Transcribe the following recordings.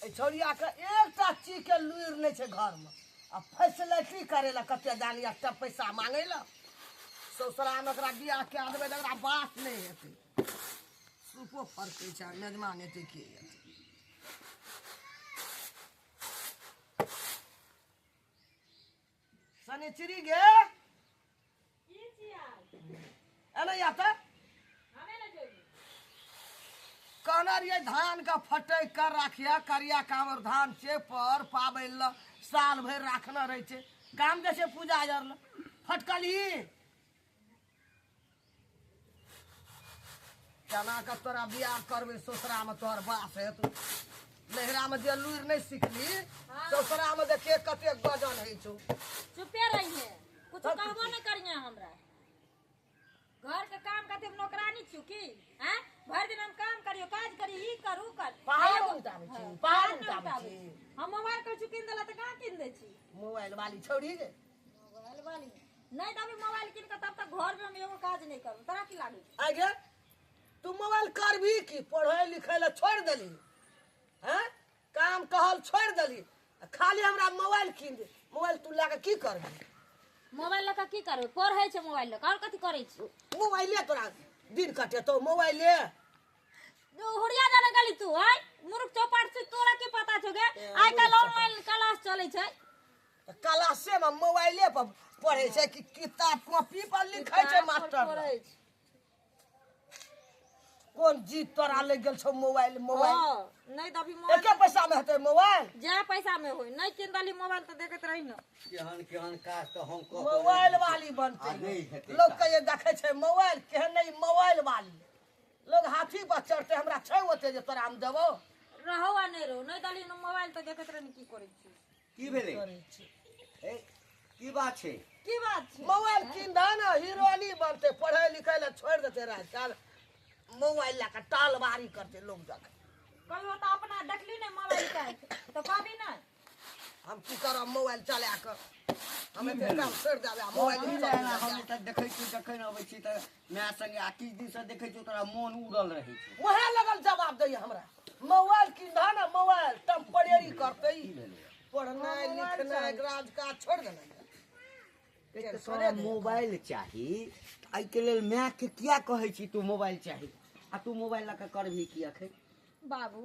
छोड़िया के एकटा चीज के लुइर नहीं छे घर में आ फैसिलिटी करे ला कते जानी एकटा पैसा मांगे ला ससुरा में ओकरा बियाह के देबे ओकरा बात नहीं हेतै सुपो फरकै छै मेजमान हेतै के हेतै सनिचरी गे की छिया एने या त हमें ना जोई कहना रहिए धान का फटै कर राखिया करिया कामर धान से पर पाबै ल साल भर राखना रहे छे काम जैसे पूजा जर ल फटकली केना के तोरा बियाह करबे ससुरा में तोहर बास है तू नहरा में जे लुइर नहीं सिखली ससुरा में देखे कते गजन है छौ चुपे रही है कुछ कहबो नहीं करिए हमरा घर के काम करते हम नौकरानी छु की हैं भर दिन हम काम करियो काज करी ई करू कर पहाड़ उताबै छी पहाड़ उताबै छी हम मोबाइल कर किन देला त कहां किन दे छी मोबाइल वाली छोड़ी गे मोबाइल वाली नहीं दबी मोबाइल किन के तब तक घर में हम एगो काज नहीं करू तोरा की लागे आगे तू मोबाइल करबी की पढ़े लिखे ला छोड़ देली हैं काम कहल छोड़ देली खाली हमरा मोबाइल कीन दे मोबाइल तू लाके की करबी मोबाइल लका की करबे पढ़ै छै मोबाइल लका और कथि करै छी मोबाइले तोरा दिन कटे तो मोबाइले हुरिया जाने गली तू है मुरुख चौपाट से तोरा की पता छौ गे आइ काल ऑनलाइन क्लास चलै छै क्लासे में मोबाइले पर पढ़े छै कि किताब कॉपी पर लिखै छै मास्टर पढ़ै छै कोन जीत तोरा ले गेल छौ मोबाइल मोबाइल हां नहीं दबी मोबाइल एके पैसा में हेतै मोबाइल जे पैसा में होई नहीं किन दली मोबाइल त देखत रही न केहन काज तो हम को मोबाइल वाली बनते लोग के ये देखे छै मोबाइल केहन नहीं मोबाइल वाली लोग हाथी पर चढ़ते हमरा छै ओते जे तोरा हम देबो रहो आ नहीं रहो नहीं दली न मोबाइल त देखत रही की करै छी की भेलै ए की बात छै की बात छै मोबाइल किन दा ना हीरोनी बनते पढ़े लिखे ला छोड़ देते राज काल मोबाइल ला के टालबारी करते लोग देखे कहियो त अपना देखली नहीं मोबाइल का तो कहबी नहीं हम की करब मोबाइल चला कर हमें तो काम छोड़ देबे मोबाइल हम त देखै छी देखै न अबै छी त मैं संगे आ किछ दिन से देखै छी तोरा मोन उड़ल रहै छै वहे लगल जवाब दै हमरा मोबाइल किन दा ना मोबाइल टेम्परेरी करते पढ़नाइ लिखनाइ राज काज छोड़ देना तोरा मोबाइल चाही आई के लेल मैं के किया कहै छी तू मोबाइल चाही आ तू मोबाइल ला के करबी की अखै बाबू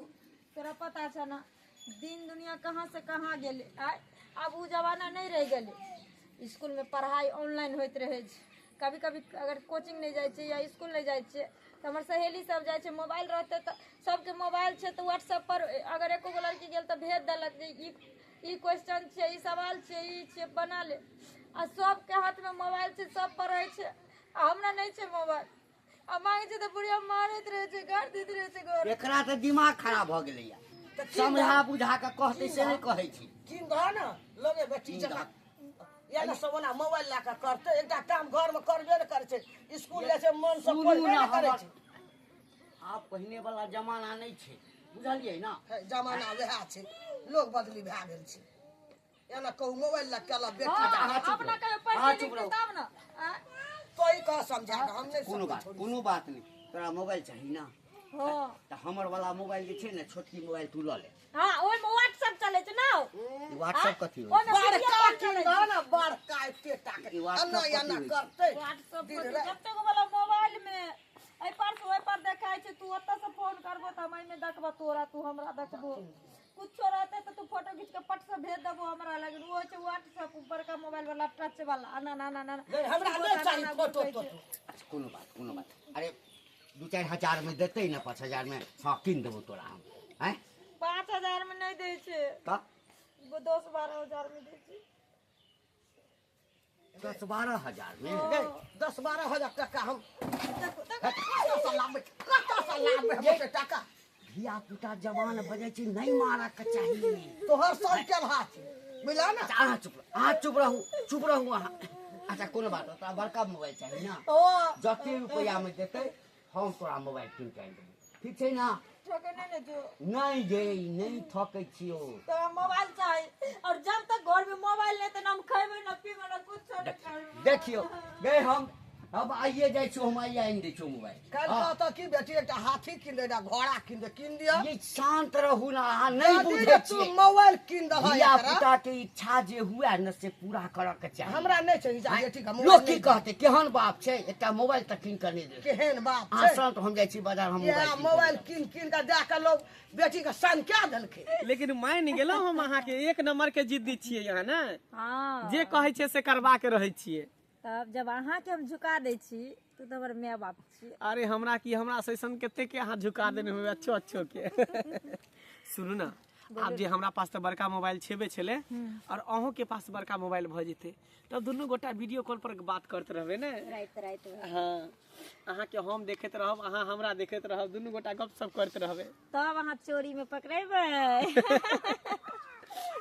तोरा पता छ ना दिन दुनिया कहाँ से कहाँ गेले आय अब उ जमाना नहीं रह गेले स्कूल में पढ़ाई ऑनलाइन होइत रहे छै कभी कभी अगर कोचिंग नहीं जाय छै या स्कूल नहीं जाय छै त हमर सहेली सब जाय छै मोबाइल रहते त सबके मोबाइल छै त व्हाट्सएप पर अगर एको गो लड़की गेल त भेज देलक जे ई क्वेश्चन छै ई सवाल छै ई छै बना ले आ सबके हाथ में मोबाइल छै सब पढ़ै छै आ हमरा नहीं छै मोबाइल आ मांगे छै त बुढ़िया मारैत रहे छै गाड़ दैत रहे छै घर एकरा त दिमाग खराब भ गेलै या समझा बुझा के कहते से नहीं कहै छी किन दा ना लगे बेटी जका या ना सबना मोबाइल ला के करते एकटा काम घर में करबे न करे छै स्कूल ले छै मन से पढ़बे न करे छै आब पहिने वाला जमाना नहीं छै बुझलियै ना जमाना वह छै लोग बदली भए गेल छै या ना कहू मोबाइल ला केला बेटी अपना कहे पैसे नहीं तब ना कोई का समझा हम नहीं कोनो बात नहीं तोरा मोबाइल चाही ना हां त हमर वाला मोबाइल जे छै ने छोटकी मोबाइल तू ल ले हां ओय में व्हाट्सएप चले छै ना व्हाट्सएप कथी हो बड़का किन दा ना बड़का एतेटा के अन्ना या ना करते व्हाट्सएप पर कते गो वाला मोबाइल में ए पर से ओय पर देखाय छै तू ओत्ता से फोन करबो त हम में देखबो तोरा तू हमरा देखबो कुछ रहते तो तू फोटो खींच के पट से भेज देबो हमरा लगे वो छै व्हाट्सएप ऊपर का मोबाइल वाला टच वाला ना ना ना ना हमरा नहीं चाहिए फोटो तो अच्छा कोनो बात अरे 2-4 हजार में देते ना 5 हजार में हां किन देबो तोरा हम हैं 5000 में नहीं दे छै त 10-12 हजार में दे छै 10-12 हजार में 10-12 हजार टका हम देखो कता सा लाभ में टका धिया पुता जवान बजे छी नहीं मारा के चाहिए तोहर सब के हाथ मिला ना चुप रहू अच्छा कोनो बात तोरा बड़का मोबाइल चाहिए ना ओ जते रुपया में देते हम तोरा मोबाइल किन के देबो ठीक छै ना ठके नहीं जो नहीं थकै छियो तो मोबाइल चाहिए और जब तक घर में मोबाइल नहीं तो हम खाएबे ना पीबे ना कुछ नहीं खाएबे देखियो गए हम अब आइए जाइ छो हम आइए आइन दै छो मोबाइल काल कहता कि बेटी एक हाथी किन दे घोड़ा किन दे किन दिया ये शांत रहू ना अहाँ नहीं बुझे तू छी मोबाइल किन दे धिया पुता के इच्छा जे हुए न से पूरा करऽ के चाही हमरा नहीं चाहिए जा बेटी का लोग मोबाइल की कहते केहन बाप छै एकटा मोबाइल तक किन कर नहीं दे केहन बाप अहाँ छै शांत हम जाइ छी बाजार हम ये मोबाइल किन किन के दे के लोग बेटी के सन क्या देलके लेकिन मान गेलहुँ हम अहाँके एक नंबर के जिद्दी छियै यहाँ ने हाँ जे कहै छै से करबा के रहै छियै तब जब अहाँके हम झुका दै छी तू तो हमर माय बाप छी अरे हमरा की हमरा सैसन कते के अहाँ झुका देने हुए अच्छो अच्छो के सुनू ना आब जे हमरा पास तो बड़का मोबाइल छेबे छले और अहों के पास बड़का मोबाइल भ जेते तब दुनू गोटा वीडियो कॉल पर बात करते रहबे ने राइत हाँ अहाँ के हम देखैत रहब अहाँ हमरा देखैत रहब दुनू गोटा गपशप करते रहबे तब अहाँ चोरी में पकड़ेबै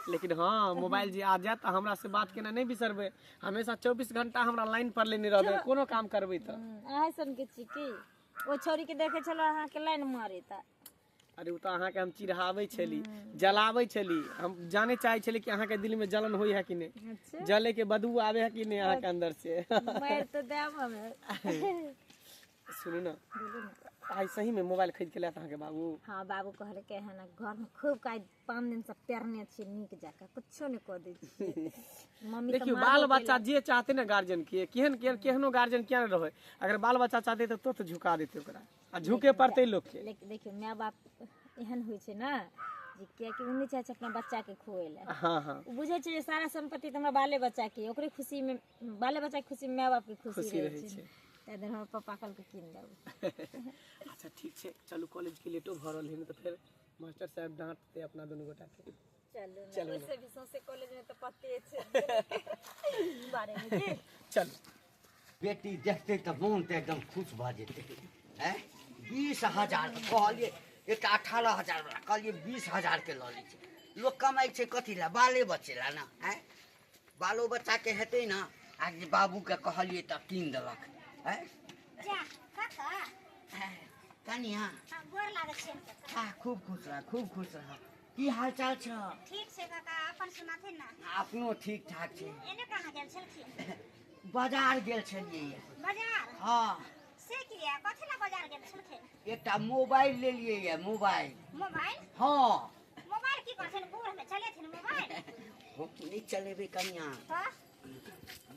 लेकिन हाँ मोबाइल जे आ जात हमरा से बात केना नहीं बिसरबे हमेशा 24 घंटा हमरा लाइन पर लेने रहबे कोनो काम करबे त अहाँ सन के छी की ओ छोरी के देखे छलो अहाँ के लाइन मारे ता अरे उ त अहाँ के हम चिढ़ावे छली जलावे छली हम जाने चाहे छली कि अहाँ के दिल में जलन होई है कि नहीं अच्छा जले के बदबू आवे है कि नहीं अहाँ के अंदर से मार तो देब हमें सुनू ना आई सही में मोबाइल खरीद के लात अहाँ के बाबू हाँ बाबू कहले के है ना घर में खूब काज 5 दिन से पेरने छी नीक जाकर कुछो नहीं कह दै छी मम्मी तो देखियो बाल बच्चा जे चाहते ना गार्जियन के केहनो गार्जियन क्या न रहे अगर बाल बच्चा चाहते तो झुका देते ओकरा आ झुके पड़ते लोग के लेकिन देखियो माय बाप एहन होय छै ना जे के कि उन्हीं चाहे अपना बच्चा के खुएला हाँ हाँ बुझे छै सारा संपत्ति तो हमरा बाले बच्चा के ओकरे खुशी में बाले बच्चा के खुशी में माय बाप के खुशी रहे छै ताहि हमर पापा कल के किन देब अच्छा ठीक है चलू कॉलेज के लेटो भरल है तो फिर मास्टर साहब डांटते अपना दोनों गोटा के चलो वैसे भी सौंसे कॉलेज में तो पते छै बारे में की चलो बेटी देखते तो मोन तो एकदम खुश भ जेते हैं 20,000 कहलिए एक 18,000 कहलिए 20,000 के लऽ लै छै लोग कमाई छै कथी ला बाले बच्चे ला ना हैं बालो बच्चा के हेतै ना आज बाबू के कहलिए त कीन देलक हैं जा काका कनिया गोर लागै छै हाँ खूब खुश रह की हाल चाल छ ठीक छै काका अपन सुनाथे ना अपनो ठीक ठाक छै एने कहाँ गेल छलखिन बाजार गेल छलिए बाजार हाँ से किया कथी ला बाजार गेल छलखिन एकटा मोबाइल ले लिए ये मोबाइल हाँ मोबाइल की करथिन बूढ़ में चलेथिन मोबाइल हम नहीं चलेबे कनिया तो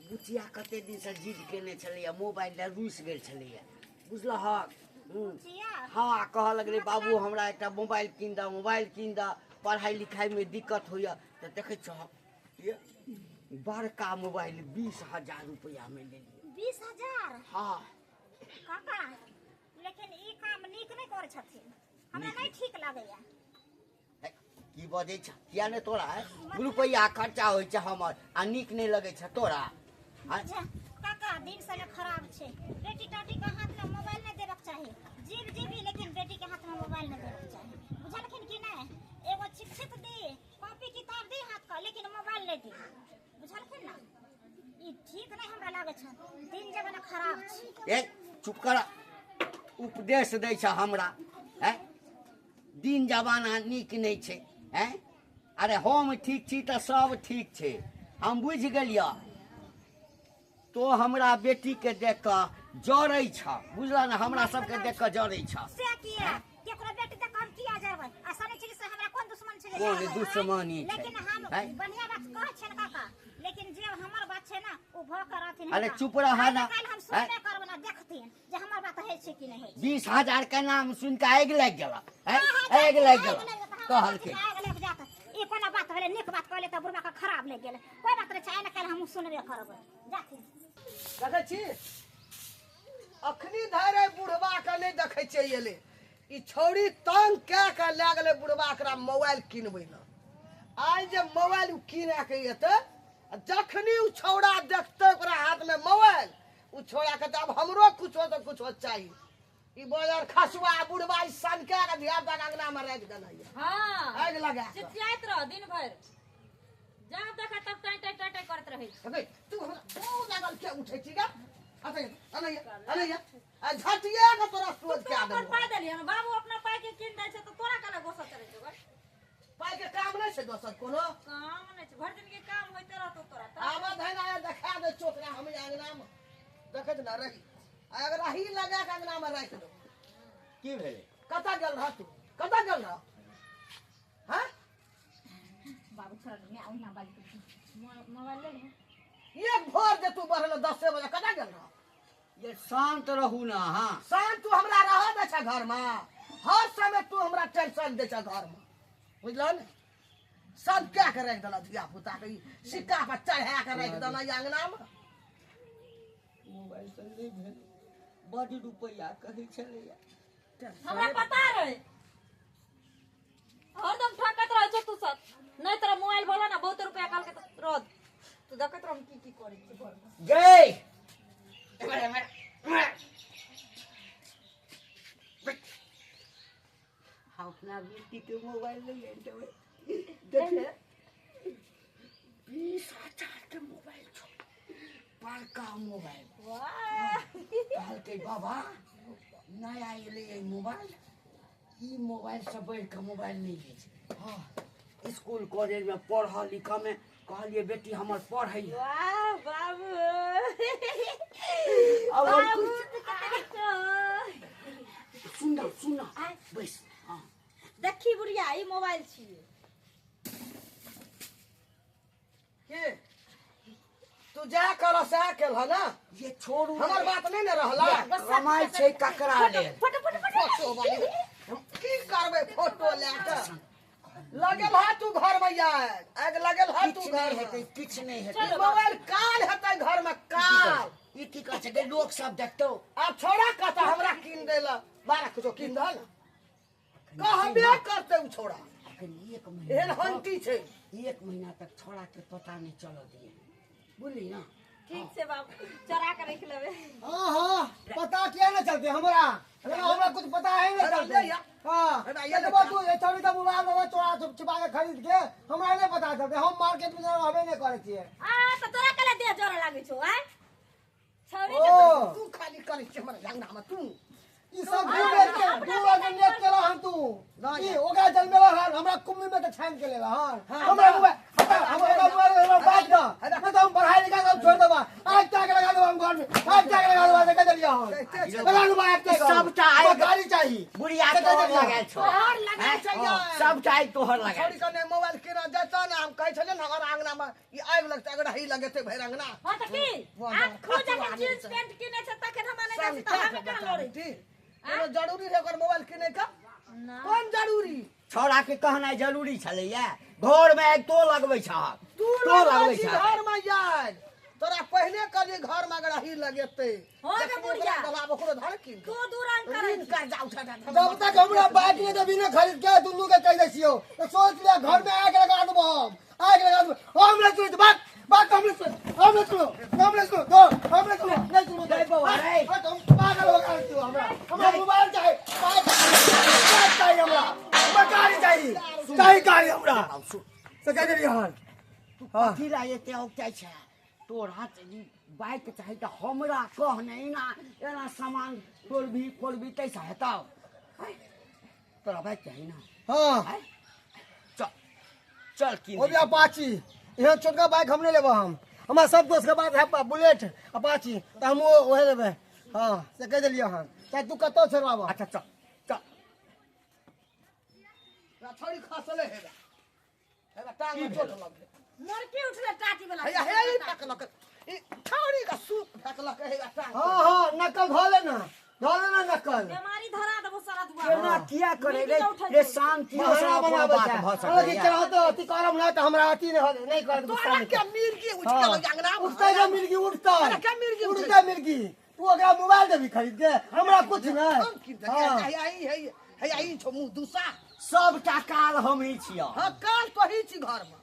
बुचिया कते दिन से जिद केने छलिए मोबाइल ले रूस गेल छलिए बुझलहक जिया हाँ कह लगले बाबू हमरा एकटा मोबाइल कीन द पढ़ाई लिखाई में दिक्कत होइया तो देखे छ ये बड़का मोबाइल 20,000 रुपया में ले लिए 20,000 हाँ काका लेकिन ई काम नीक नहीं करे छथिन हमरा नहीं ठीक लागैया की बजे छ किया ने तोरा रुपया खर्चा होय छ हमर आ नीक नहीं लगे छ तोरा अच्छा काका दिन से खराब छै बेटी टाटी के हाथ में मोबाइल नहीं देबक चाही जीवी लेकिन बेटी के हाथ में मोबाइल नहीं देबक चाही बुझलखिन कि नहीं एगो शिक्षित दी कॉपी किताब दी हाथ का लेकिन मोबाइल नहीं दी बुझलखिन ना ई ठीक नहीं हमरा लागे छ दिन जमाना खराब छै ए चुप कर उपदेश दै छ हमरा हैं दिन जमाना नीक नहीं छै हैं अरे हम ठीक छी त सब ठीक छै हम बुझ गेलिया तो हमरा बेटी के देख क जरै छ बुझला ना हमरा सब के देख क जरै छ से किया केकरो बेटी त काम किया जाबै आसानी छै से हमरा कोन दुश्मन छै कोन दुश्मनी छै लेकिन हम बढ़िया बात कहै छै काका लेकिन जे हमर बात छै ना ओ भ कर रहथिन अरे चुप रह ना काल हम सुनबे करब ना देखथिन जे हमर बात है छै कि नहीं है 20,000 के नाम सुन के आगि लग गेला हैं आगि लग गेला कहलके ई कोना बात भेले नीक बात कहले त बुढ़बा के खराब लग गेले कोई बात रे चाहे ना काल हम सुनबे करब जाथिन देखै छी अखनी धरे बुढ़वा के नहीं देखै छै एले ई छौड़ी तंग के ले गेले बुढ़वा एकरा मोबाइल किनबै न आइ जे मोबाइल किने के एते जखनी उ छौड़ा देखते ओकरा हाथ में मोबाइल उ छौड़ा के अब हमरो कुछो चाहिए ई बाजार खसुआ बुढ़वा ई सन के धिया पुता अंगना में राख देना है हां आग लगा चिचियात रह दिन भर जब देखा तब टाई करत रहे अबे तू लागल के उठै छी गा अते अनैया आ झटिया के तोरा सोच के आदम पाई देली हम बाबू अपना पाई के किन दै छै तो तोरा कने गोसा चढ़ै छै पाई के काम नहीं छै दोसर कोनो काम नहीं छै भर दिन के काम होइते रहतो तोरा आवा धैन आया देखा दे चोकरा हम अंगना में देखत ना रही अगर रही लगा के अंगना में राख दो की भेलै कतऽ गेल रह तू कतऽ गेल रह हैं बाबू छोड़ मैं आऊं ना बाली मोबाइल ले ले एक भोर जे तू बढ़ल 10 बजे कतऽ गेल रह ये शांत रहू ना हाँ शांत तू हमरा रह दे छ घर में हर समय तू हमरा टेंशन दे छ घर में बुझल ने सब क्या के रख देला धिया पुता के सिक्का पर चढ़ा के रख देला अंगना में मोबाइल से नहीं भेल बड़ रुपया कहै छलैया हमरा पता रहे हरदम ठकत रहे छ तू सब नहीं तेरा मोबाइल बोला ना बहुत रुपया काल के रोज तू देखत रह हम की करे छी घर में गई अपना बेटी के मोबाइल ले लेबै देखिए 20,000 के मोबाइल छो बड़का मोबाइल वाह कहलकै बाबा नया एलै मोबाइल ई मोबाइल से बढ़ के मोबाइल नहीं लै छै हाँ स्कूल कॉलेज में पढ़ा लिखा में कहलिए बेटी हमर पढ़ै वाह बाबू सुन सुन बस हाँ देखी बुढ़िया ई मोबाइल छिए के तू जा कर से केल ह ना ये छोड़ू हमर बात नहीं न रहला कमाई छै ककरा लेल फोटो वाली की करबे फोटो लेके लगल है तू घर में यार आग लगल है तू किछ घर नहीं में हेतै किछ नहीं हेतै मोबाइल काल हेतै घर में काल ई की कहै छै लोग सब देखतौ अब छोड़ा कहता हमरा किन देला 12 कुछो किन दल कहबे करते उ छोड़ा अखन एक एहन महीना हंटी छै 1 महीना तक छोड़ा के पता नहीं चलऽ दिए बुझली ना ठीक से बाबू चरा के रख लेबे हाँ हाँ पता क्या ना चलते हमरा हमरा कुछ पता है ना चलते हाँ ये तो तू ये छोड़ी का मोबाइल में चोरा छुपा के खरीद के हमरा नहीं पता चलते हम मार्केट में रहबे नहीं करे छिए आ तो तोरा कले दे जोर लागे छौ आय छौरी ओ तू खाली करे छै हमरा अंगना में तू ई सब दू बेर के नेट केला हम तू ई ओगा जन्मेला हन हमरा कुम्मी में के छान के लेला हन हमरा मोबाइल हमरा मोबाइल बात ना मैं तो हम पढ़ाई लिखा सब छोड़ देबा आज तक लगा देबा हम घर में आज तक लगा देबा देख दलिया हन लगा देबा आज तक सबटा आइ गाड़ी चाहिए बुढ़िया तोहर लगाल छौ तोहर लगाय छै यार सबटा आइ तोहर लगाल छोड़ी कने मोबाइल किना जता ना हम कहै छले ना हमरा अंगना में ई आग लगता अगर ही लगेते भैर अंगना हां त की आ खोज के जींस पैंट किने छ तखन हम नहीं जासी त हम कहां लोरे एगो जरूरी है ओकर मोबाइल किने का ना कोन जरूरी छोड़ा के कहनाइ जरूरी छलैया घर में आइ तो लगबै छ तू तो लगबै छ घर में यार तोरा पहले कहली घर में अगर ही लगेते हो गे बुढ़िया दलाब ओकरो धर किन तू दूरान करे ऋण का जा उठा जब तक हमरा बाइक में देबी ना खरीद के दुनू के कह दै छियो तो सोच लिया घर में आग लगा देबो आग लगा देबो हम ले सुन बात बात हम ले सुनो तो हम ले सुनो नहीं सुनो जय बाबा रे तुम पागल हो गए हो हमरा मोबाइल चाहिए बाइक चाहिए हमरा गाड़ी चाहिए गाड़ी हमरा से कह दे हन हां कथी ला एते औकताइ छ तोरा बाइक चाही त हमरा कह नहीं ना एना सामान खोलबी तैसा हेतौ तोरा बाइक चाही ना हां चल चल की ओ भी अपाची यहाँ छोटका बाइक हम नहीं लेबो हमारा सब दोस्त के बात है बुलेट अपाची तो हम वही लेबे हाँ से कह दिलिए हन चाहे तू कतो छोड़वाबो अच्छा चल चल छोड़ी खसले हेगा टांग में चोट लग गई मरके उठले टाटी वाला हे हे फेकलक ई छोड़ी का सूप फेकलक हेगा टांग हाँ हाँ नकल धोले ना नकल बीमारी धरा देबो सारा दुआ केना किया करे रे शांति से बना बात भ अरे सकैया चलो तो अति करम ना तो हमरा अति नहीं कर तोरा क्या मिर्गी उठ के लग अंगना में उठता है मिर्गी उठता अरे क्या मिर्गी उठता मिर्गी तू अगर मोबाइल देबी खरीद के हमरा कुछ ना हम की हाँ हे आई छो मुंह दूसा सबटा काल हम ही छिय हां काल तो ही छी घर में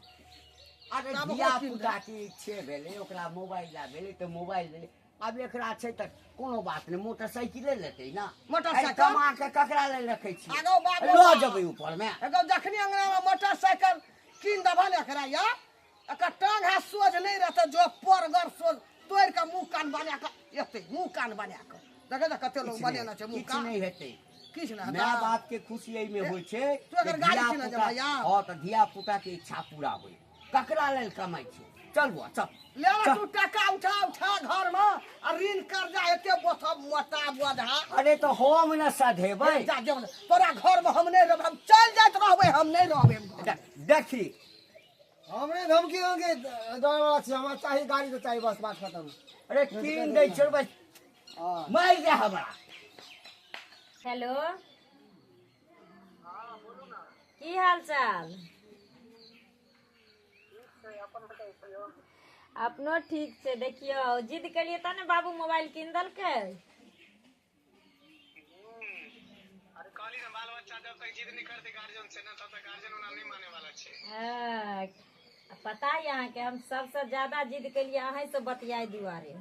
अरे धिया पुता के इच्छे भेले ओकरा मोबाइल ला भेले त मोबाइल ले अब एकरा छै त कोनो बात नहीं मोटरसाइकिल लेते ना मोटरसाइकिल? कमा के ककरा ले रखै छी आगो बाबू लो जबै ऊपर में एगो जखनी अंगना में मोटरसाइकिल किन दबा ने एकरा या एकर टांग हाथ सोझ नहीं रहते जो परगर सोझ तोड़ के मुंह कान बना के एते मुंह कान बना के देखे त कते लोग बनेना छै मुंह किछ कान नहीं हेतै किछ ना माय बाप के खुशी एहि में होय छै तू अगर गाड़ी किना जब भैया हां त धिया पुता के इच्छा पूरा होय ककरा लेल कमाई छै चल बुआ चल ले ला तू टका उठा उठा घर में और ऋण कर्जा एते बोथा मोटा बोझा अरे तो हम न सधेबै जा जे तोरा घर में हम नहीं रहब हम चल जात रहबै हम नहीं रहबै देखी हमरे धमकी होंगे दौड़ वाला छी हमरा चाहिए गाड़ी तो चाहिए बस बात खत्म। अरे कीन दै छै बस मार दे हमरा। हेलो की हाल चाल? अपनो ठीक छै। देखियो जिद करिए तब ने बाबू मोबाइल कीन देलकै। अरे कहली ना बाल बच्चा जब तक जिद नहीं करते गार्जियन से ना तब तक गार्जियन उन्हें नहीं माने वाला छे। हाँ, पता है यहाँ के हम सबसे ज्यादा जिद करिए अहीं से बतियाई दुआरे।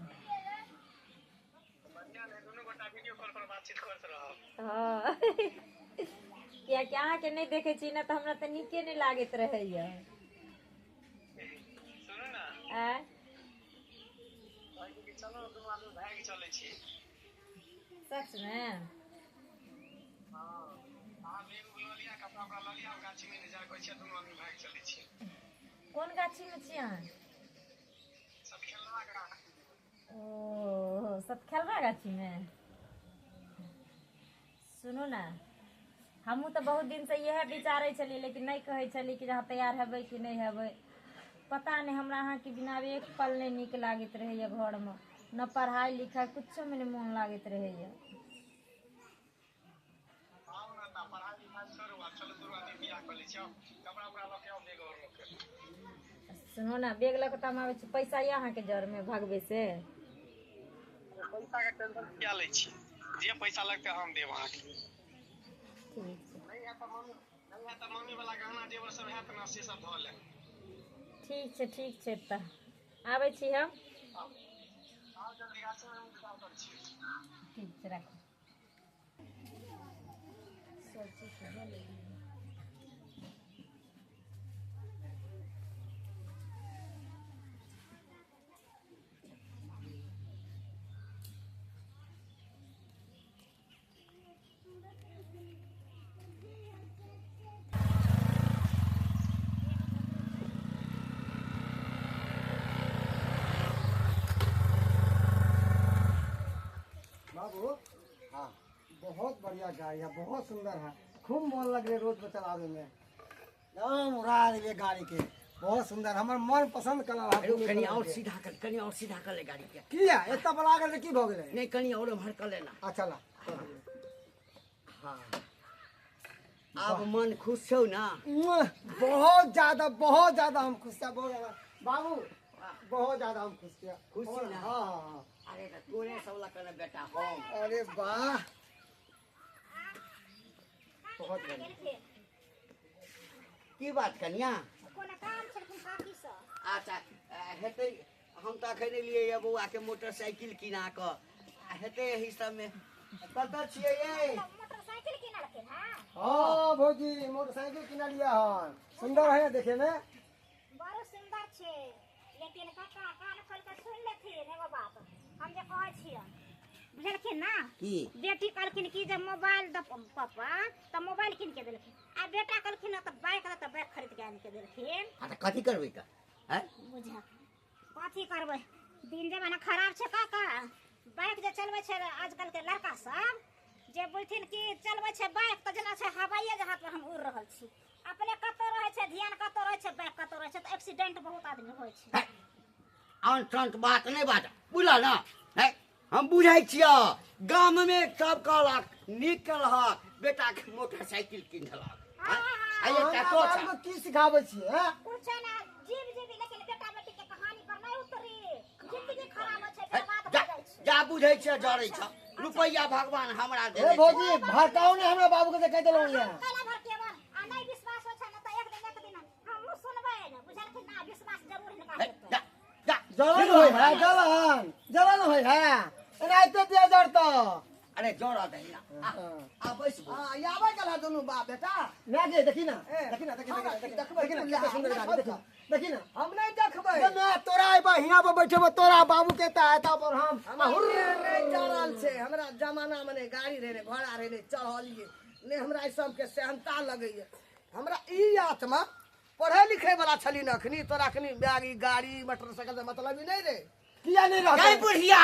बढ़िया है दोनों गोटा वीडियो कॉल पर बातचीत करत रहो। हाँ किया कि अहाँ के नहीं देखे छी ना तो हमरा तो नीके नहीं लागत रहैया। सुनो ना आय भाई चलो दोनों आदमी भाग चले छी। सच में? हां हां बेग बुला लिया कपड़ा उपड़ा ला लिया गाछी में ले जा कोई छे दोनों आदमी भाग चले छी। कौन गाछी में छी अहाँ? सब खेलवा करा। ओ सब खेलवा गाछी में। सुनो ना हमहूँ तो बहुत दिन से यह विचारे छली लेकिन नहीं कहे छली कि जहाँ तैयार हेबै कि नहीं हेबै। पता नहीं हमरा अहाँ के बिना एक पल नहीं निक लागत रहैया घर में न पढ़ाई लिखाई कुछो में नहीं मन लागत रहैया। आओ ना ता पढ़ाई लिखाई करो आ चलो दोनों आदमी बियाह कर ले छी। कपड़ा उपड़ा ला के आओ बेग और लोग के। सुनो ना बेग लऽ के तऽ हम आबै छी। पैसा यऽ अहाँके जर में भगवे से? पैसा के टेंशन क्या ले छी जे पैसा लगते हम देब अहाँ के। ठीक छै नहीं है तो मम्मी वाला गहना जेवर सब है ना से सब धो ले। ठीक छै तऽ आबै छी हम। आओ जल्दी गाछी में इंतजार कर छी। ठीक छै राखू। सब चीज के लऽ लेलियै। बाबू हाँ बहुत बढ़िया गाड़ी है बहुत सुंदर है खूब मन लग रहे रोड पर चलावे में एकदम उड़ा दिए गाड़ी के बहुत सुंदर हमर मन पसंद कलर है। अरे कनी और सीधा कर ले गाड़ी के। किया इतना बड़ा कर की भ गेलै? नहीं कनी और भर कर लेना। अच्छा ला हाँ अब मन खुश छौ ना? बहुत ज्यादा हम खुश है बहुत ज्यादा बाबू बहुत ज्यादा हम खुश है। खुश छी ना? हाँ हाँ अरे तो तोरे सब ला करना बेटा हम। अरे वाह बहुत बढ़िया। की बात कनिया? कोनो काम छलखिन काकी से अच्छा हेतै हम तो अखन लिए ये बउआ के मोटरसाइकिल किना क हेतै एही सब में कतऽ छियै ये? मोटरसाइकिल किनलखिन हां। हाँ भौजी मोटरसाइकिल किना लिया है सुंदर है देखे में। बड़ सुंदर छे लेकिन काका कान खोल के सुन लेथिन एगो बात हम जे कहै छियै बुझलखिन ना। की बेटी कहलखिन कि जब मोबाइल द पापा त मोबाइल किन के देलखिन आ बेटा कहलखिन त बाइक त बाइक खरीद के आन के देलखिन। आ त कथी करबै त? हैं बुझा कथी करबै दिन जमाना खराब छै काका। बाइक जे चलबै छै आजकल के लड़का सब जे बोलथिन कि चलबै छै बाइक त जेना छै हवाई जहाज पर हम उड़ रहल छी। अपने कतौ रहै छै ध्यान कतौ रहै छै बाइक कतौ रहै छै त एक्सीडेंट बहुत आदमी होइ छै। अनसंत बात नहीं बात बुझल ना? है हम बुझै छियै गाम में सब कहलक नीक कहलक बेटा के मोटरसाइकिल किन देलक। आइए टको बाबू की सिखाबै छियै हैं? कुछ ना जीव जीवी लेकिन बेटा बेटी के कहानी पर नहीं उतरी जिंदगी खराब हो छै बर्बाद हो जा जाइ छै। जा बुझै छियै जरै छ रुपैया भगवान हमरा दे। ए भौजी भड़काओ ने हमरा बाबू के कह देलौ ये। कैला भर के बन आ नहीं विश्वास हो छै ना त एक दिन हम सुनबै न बुझलखिन ना विश्वास जरूर हिनका हेतै। जा जा जलन होय है जलन होय है एनाइते दिया जड़ तो। अरे जोड़ा दे ना आ बैस हां आबै गेला दुनू बाप बेटा। ना जे देखी ना देखी ना कितना सुंदर गाड़ी देखी ना हम नहीं देखबै ना तोरा आइबा हिया पर बैठे तोरा बाबू के ता पर हम नहीं चढ़ल छै हमरा जमाना में नहीं गाड़ी रहे घोड़ा रहे चढ़लिए नहीं हमरा ई सब के सहनता लगैया। हमरा ई आत्मा पढ़े लिखे वाला छली न अखनी तोरा अखनी बैग गाड़ी मोटरसाइकिल से मतलब ही नहीं रे। किया नहीं गई रहते बुढ़िया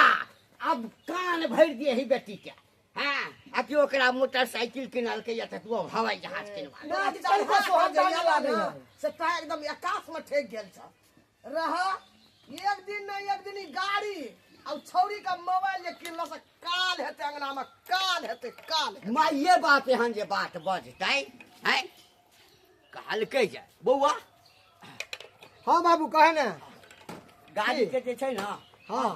अब कान भर दिए ही बेटी के हाँ अब कि ओकरा मोटरसाइकिल किनल के या त तू हवाई जहाज किनवा ना चल को सोहर जाने लागे है से ता एकदम आकाश में ठेक गेल छ रहा एक दिन नहीं एक दिन ही गाड़ी अब छौरी का मोबाइल जे किनला से काल हेते अंगना में काल हेते काल हेते। माँ ये बात एहन जे बात बजतै हैं कहलकै जे बौआ हां बाबू कहे ना गाड़ी के जे छै ना हां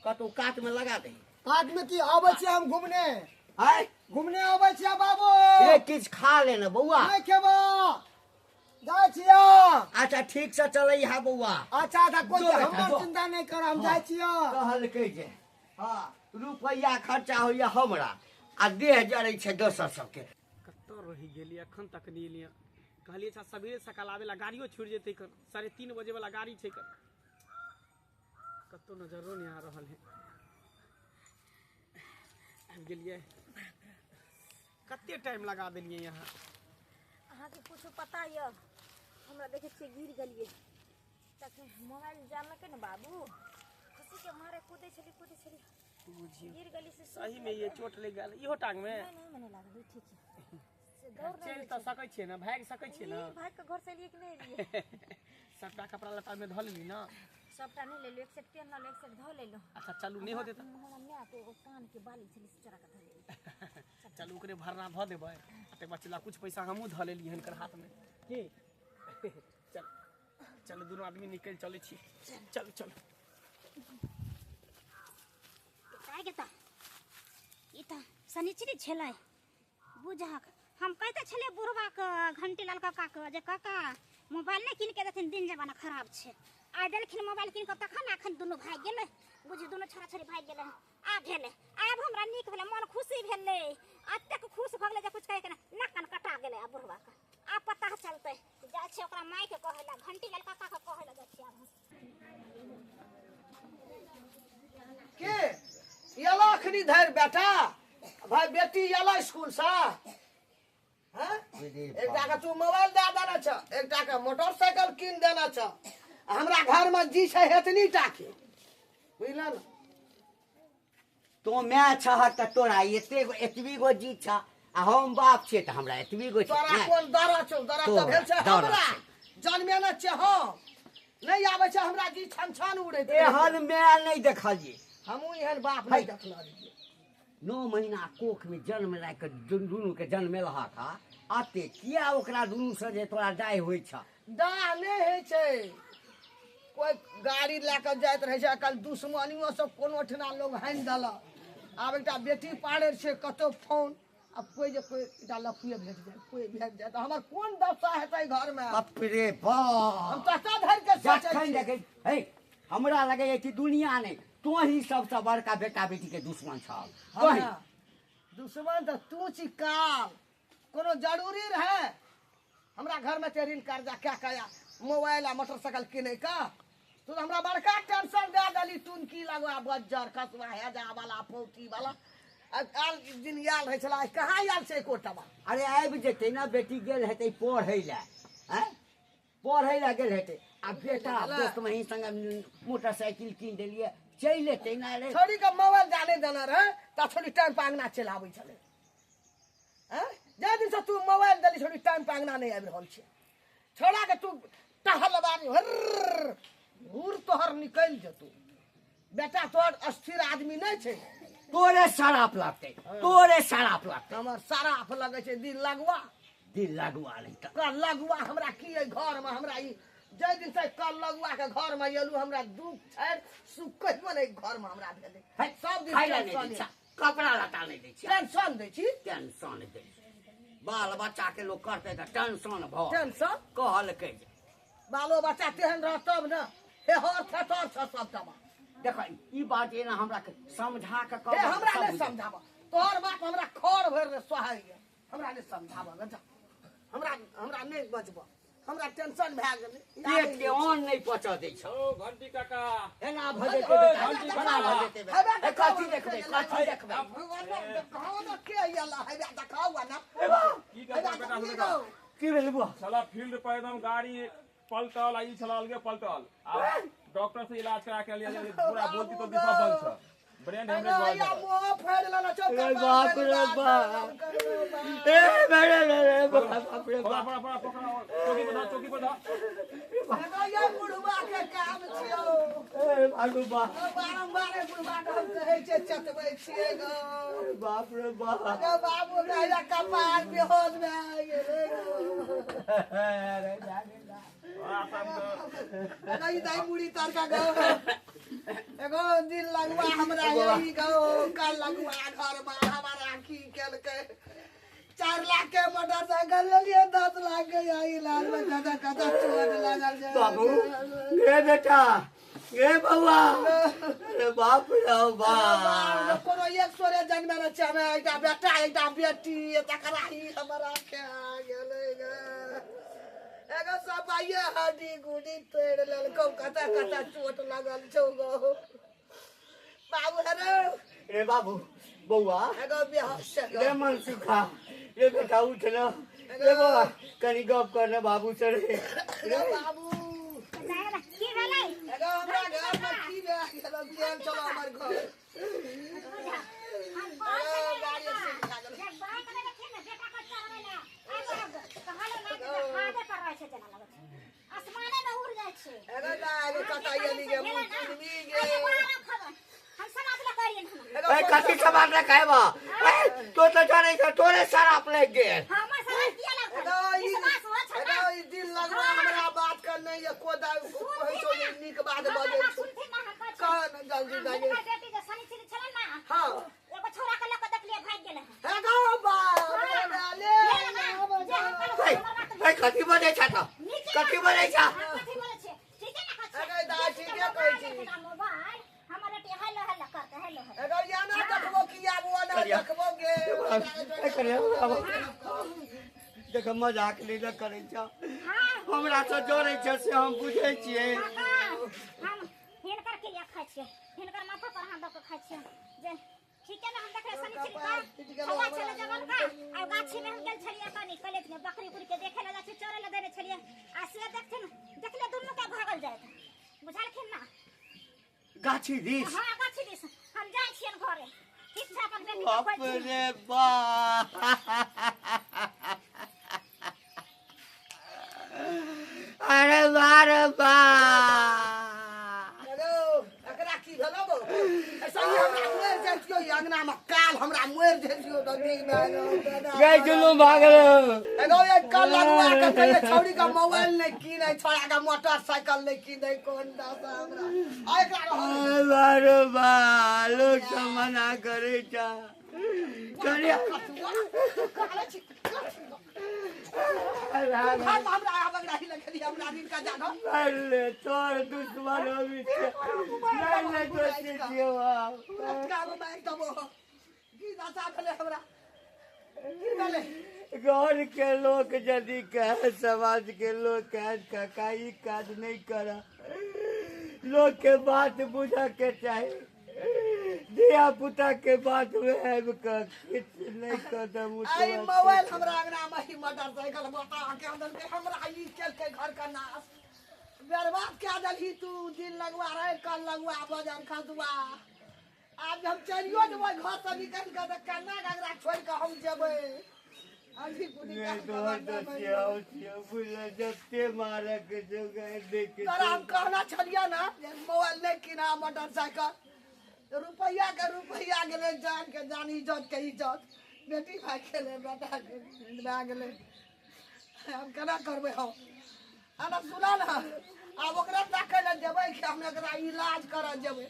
कतौ काट में लगा दे काट में की आबै छी हम घूमने है घूमने आबै छी बाबू रे किछ खा ले ना बौआ नहीं खेबो जाय छियो अच्छा ठीक से चलै है बौआ अच्छा अच्छा कोई जो बेटा, हमर जो। चिंता नहीं कर हम जाय छियो कहलकै जे हाँ रुपैया खर्चा होइया हमरा आ देह जरै छै दोसर सबके कतौ रहि गेलिए अखन तक नहीं एलिए कहलिए अच्छा सवेरे सकाल आवेला गाड़ियो छूट जेतै कर 3:30 बजे वाला गाड़ी छै कर कतौ नजरो नहीं आ रहल है आबि गेलिए कते टाइम लगा देलिए यहाँ अहाँ के कुछ पता य हमरा देखे छियै गिर गेलिए तक मोबाइल जानलकै ने बाबू खुशी के मारे कूदे छली गिर गेली से सही में ये चोट लग गेल इहो टांग में नहीं मने लागल ठीक है से दौड़ चल तो सकै छियै ना भाग सकै छियै ना भाग के घर से लिए कि नहीं लिए सबटा कपड़ा लत्ता में धऽ लेली ना सबटा नहीं ले लो एक सेट पेन लो एक सेट धो ले लो अच्छा चलू नहीं होते तऽ हमरा में आके वो कान के बाली छली से चरा के धो ले चलू ओकरे भरना धऽ देबै आ तकर बाद चला कुछ पैसा हमहूँ धऽ लेलियै हिनकर हाथ में की चल चल दुनू आदमी निकल चलै छी चल चल काय गेता ई त शनिचरी छलै बुझक हम कहते छले बुढ़वा के घंटी लाल काका के जे काका मोबाइल नहीं कीन के देथिन दिन जमाना खराब छे आ देलखिन मोबाइल कीन के तखन अखन दुनू भाग गेलै बुझी दुनू छोरा छोरी भाग गेलै आ भेलै आब हमरा नीक भेलै मन खुशी भेलै अतेक खुश भ गेलै जे कुछ कहे के ना कान कटा गेलै आ बुढ़वा के आ पता चलतै जाय छै ओकरा माय के कहैला घंटी लाल काका के कहैला जाय छै आब के यला अखनी धर बेटा भाई बेटी यला स्कूल से हैं एकटा के तू मोबाइल दे देना छ एकटा के मोटरसाइकिल कीन देना छ हमरा घर में जी छै हेतनी टाके बुझल ना तो मैं छह त तोरा एतबी गो जी छ आ हम बाप छियै त हमरा एतबी गो तोरा छै कोन दरा छौ दरा तोरा त भेल छै दरा हमरा छै। जन्मे न छै हम नहीं आबै छै हमरा जी छन छन उड़ैत एहन मैं नहीं देखलिए हमहू एहन बाप नहीं देखला रहिए 9 महीना कोख में जन्म लाय के दुनू के जन्मेलहा था आते किया ओकरा दुनू से जे तोरा डाय होई छ दाह नहीं है छै कोई गाड़ी लेके जाइत रहे छै कल दुश्मनियों सब कोनो ठिना लोग हानि देला आब एकटा बेटी पाड़े छै कतो फोन अब कोई जे कोई एकटा लफुए भेज जाए कोई भेज जाए तो हमर कोन दशा हेतै घर में बाप रे बाप हम तता धर के सोचै जखन छी देखे हे हमरा लगे कि दुनिया नहीं तो ही सबसे बड़का बेटा बेटी के दुश्मन छ हमरा दुश्मन तो तू छी काल कोनो जरूरी रहे हमरा घर में तेरिन कर्जा क्या कया मोबाइल आ मोटरसाइकिल किने का तू तो हमरा बड़का टेंशन दे दली टुनकी लगवा बज्जर कसवा हेजा वाला पौती वाला आल दिन याल है छला कहाँ याल छै कोटवा अरे आबि जेतै ना बेटी गेल हेतै पढ़ै लए हैं पढ़ै लए गेल हेतै आ बेटा दोस्त मही संग मोटरसाइकिल कीन देलिए चलि एतै ना रे छोड़ी के मोबाइल जाने देना रहे ता छोड़ी टाइम पांगना चलाबै छले हैं जे दिन से तू मोबाइल दली छोड़ी टाइम पांगना नहीं आबि रहल छै छोड़ा के तू टहलबारी हर हुर तोहर निकल जतू बेटा तोहर अस्थिर आदमी नहीं छै तोरे शराप लगतै तोरे शराप लगतै हमर सराफ लगे छै दिल लगवा दिल लगवा लै त कल लगवा हमरा की है घर में हमरा ई जै दिन से कल लगवा के घर में एलू हमरा दुख छै सुख कहियो नहीं घर में हमरा भेलै है सब दिन खाइ लए नहि दै टेंशन छै कपड़ा लत्ता नहि दै छै टेंशन दै छी टेंशन दै छै बाल बच्चा के लोग करतै त टेंशन भ टेंशन कहलकै जे बालो बच्चा तेहन रह तब न हे हर थेतर छ सब दमा देख ई बात एना हमरा के समझा के हे हमरा नहीं समझाबा तोहर बात हमरा खर भर रे सोहाय हमरा नहीं समझाबा बेटा हमरा नहीं बजबा हमरा टेंशन भए गेलै पेट के अन्न नहीं पचा दै छ ओ घंटी काका एना भ जेतै घंटी बेटा एना भ जेतै बेटा हेबे ए कथी देखबै कथी देखबै कहाँ न के यला हेबे देखावा ना की करबा बेटा सुन की भेल बुआ साला फील्ड पर एकदम गाड़ी पलटल आई छला अलगे पलटल आ डॉक्टर से इलाज करा के लिया पूरा बोलती तो सब बंद छ ब्रेन हेमरेज अरे भऽ या गेल मुंह फाड़ लेना चौका अरे बाप रे बाप। ए मेरे बाप रे पकड़ा बाप। पकड़ा पकड़ा चौकी पर धर अरे या बुढ़वा के काम छियो ए बाबू बाप। बारंबार बुढ़वा के हम कहै छै चटबै छियै गो बाप रे बाप। अरे बाबू दादा कपार बेहोश भए गेलै गो अरे जाने ला। अरे ई दाई मुड़ी तरका गो एगो दिन लगवा हमरा यही गो कल लगवा घर में हमारा की केलकै 4 लाख के मोटरसाइकिल लेलिए 10 लाख के यही लाल में कदा चोट लागल छै बाबू ए बेटा ए बउआ। अरे बाप रे बाप। कोनो एक सोरे जन्मे न छै हमे एकटा बेटा एकटा बेटी तकरा ही हमरा के गेलै गे एगो सब आइए हड्डी गुडी तोड़ लेलकौ कता चोट लागल छौ गो बाबू हेरो ए बाबू बउआ एगो बेहोश छै रे मन सुखा। ए बेटा उठ न। ए बउआ कनी गप कर न बाबू से रे। एगो बाबू की भेलै एगो हमरा घर में की भए गेल केहन चलो हमर घर हम एगो गाड़ी से खा गेल जब बात करे थे ना बेटा को चढ़वे ना कहले ना हाथे पर रहे छै जना लगत आसमाने में उड़ जाय छै एगो ना एगो कटाइए ली गे मुंह गे हम समाज ला करिए ए कथी समाज रे कहबा। ए तो जाने छ तोरे शराब लग गेल। हम समाज किया लगत एगो विश्वास हो छै एगो ई दिल लगवा हमरा बात कर नहीं है कोदा कहै छौ जे नीक बात बजै छौ सुनथिन ना हम कौन जल्दी जागे बेटी जे सनी छिन छले ना हां एगो छोरा के लक देखलिए भाग गेले एगो बाप डाले ए कथी बजे छ त कथी बजे छ। कथी बोले छै ठीक है ना एगो दा ठीके कहै छी मोबाइल हमर बेटी हेलो हेलो करते हेलो एगो या ना देखबो किया वो ना देखबो गे ए करे देख मजाक नहीं न करे छ। हमरा से जोड़े छ से हम बुझै छियै। हम हिनकर के खाइ छियै हिनकर माथा पर हाथ दऽ के खाइ छियै जे ठीक है ना हम देख रहे सनी छिन का हवा चले जवन का आ गाछी में हम गेल छलिए कनी कलेज में बकरी उकरी के देखे ला जाय चोरे ला देने छलिए आ से देखले दुन्नु के भागल जाय बुझलखिन ना गाछी दिस। हां गाछी दिस हम जाय छियन घरे ठीक छै अपन बेटी बाप के खोज रे बाप। अरे बार बाप। एगो एकरा की भेलो गो ऐसा ही हमरा मोर जाइ छियो अंगना में काल हमरा मोर जाइ छियो दगी में गई दुनू भागल। एगो एक कल लगवा के पहले छौड़ी का मोबाइल नहीं कीने छोड़ा का मोटरसाइकिल नहीं कीने कोन दासा हमरा आ एकरा अरे बार बाप लोग सब मना करे छ। करिया हमरा ही लखली हमरा दिन का जानो अरे तोर दुश्मन अभी छे। नहीं नहीं दोस्ती छियो। का गो मैं तबो की दासा भेले हमरा की भेले घर के लोग यदि कहे समाज के लोग कहे काका ई काज नहीं कर लोग के बात बुझ के चाहे दिया पुता के बात में आबि के किछ नहीं कदम आई मोबाइल हमरा अंगना में ही मोटरसाइकिल बता के अंदर के हमरा ई चल के घर का नाश बर्बाद क्या दलही तू दिन लगवा रहे कल लगवा बाजार खसवा आज हम चलियो जब घर से निकल के तो कन्ना गगरा छोड़ के हम जेबै अभी कुनी जते मारे के जगह देख तोरा हम कहना छलिया ना जे मोबाइल नहीं किना मोटरसाइकिल रुपया गेले जान के जान इज्जत के इज्जत बेटी भाई खेले बेटा भए गेले हम केना करबै हम आना सुना ना अब ओकरा ताकै ले जेबै कि हम एकरा इलाज करऽ जेबै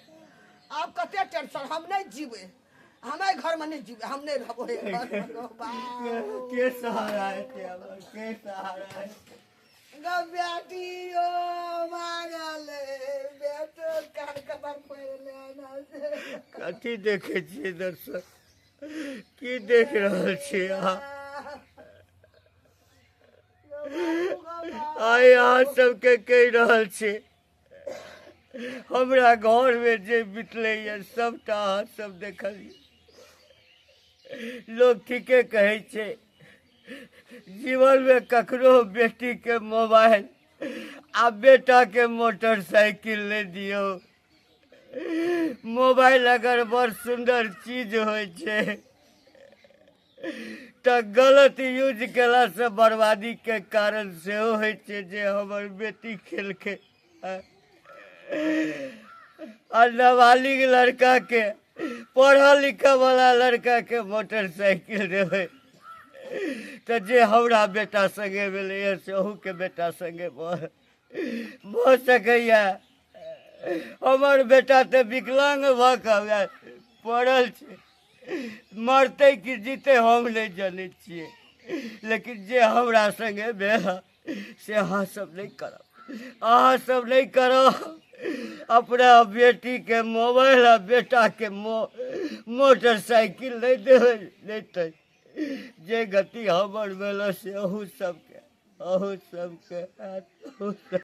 अब कते टेंशन हम नहीं जीबै हमें घर में नहीं जीवे हम नहीं रहबो के सहारा है के सहारा है। गो बेटी ओ मांगल बेटो कान कबर पड़ले ना कथी देखे छियै दर्शक की देख रहल छियै अहाँ आइ अहाँ सबके कहि रहल छी हमरा घर में जे बितलैया सबटा अहाँ सब देखलियै लोग ठीके कहै छै जीवन में ककरो बेटी के मोबाइल आ बेटा के मोटरसाइकिल ले दियो। मोबाइल अगर बड़ सुंदर चीज होय छे तो गलत यूज केला से बर्बादी के कारण से होय छे जे हमर बेटी खेल के और नाबालिग लड़का के पढ़ा लिखा वाला लड़का के मोटरसाइकिल देवे तो जे हमरा बेटा संगे मिले से अहू के बेटा संगे भ सकैया। हमर बेटा तो विकलांग भ के पड़ल छे, मरते कि जीते हम नहीं जाने छिए, लेकिन जे हमरा संगे भेल से अहाँ सब नहीं करब। अहाँ सब नहीं करब। अपना बेटी के मोबाइल आ बेटा के मोटरसाइकिल नहीं देते जे गति हमर भेल से अहू सबके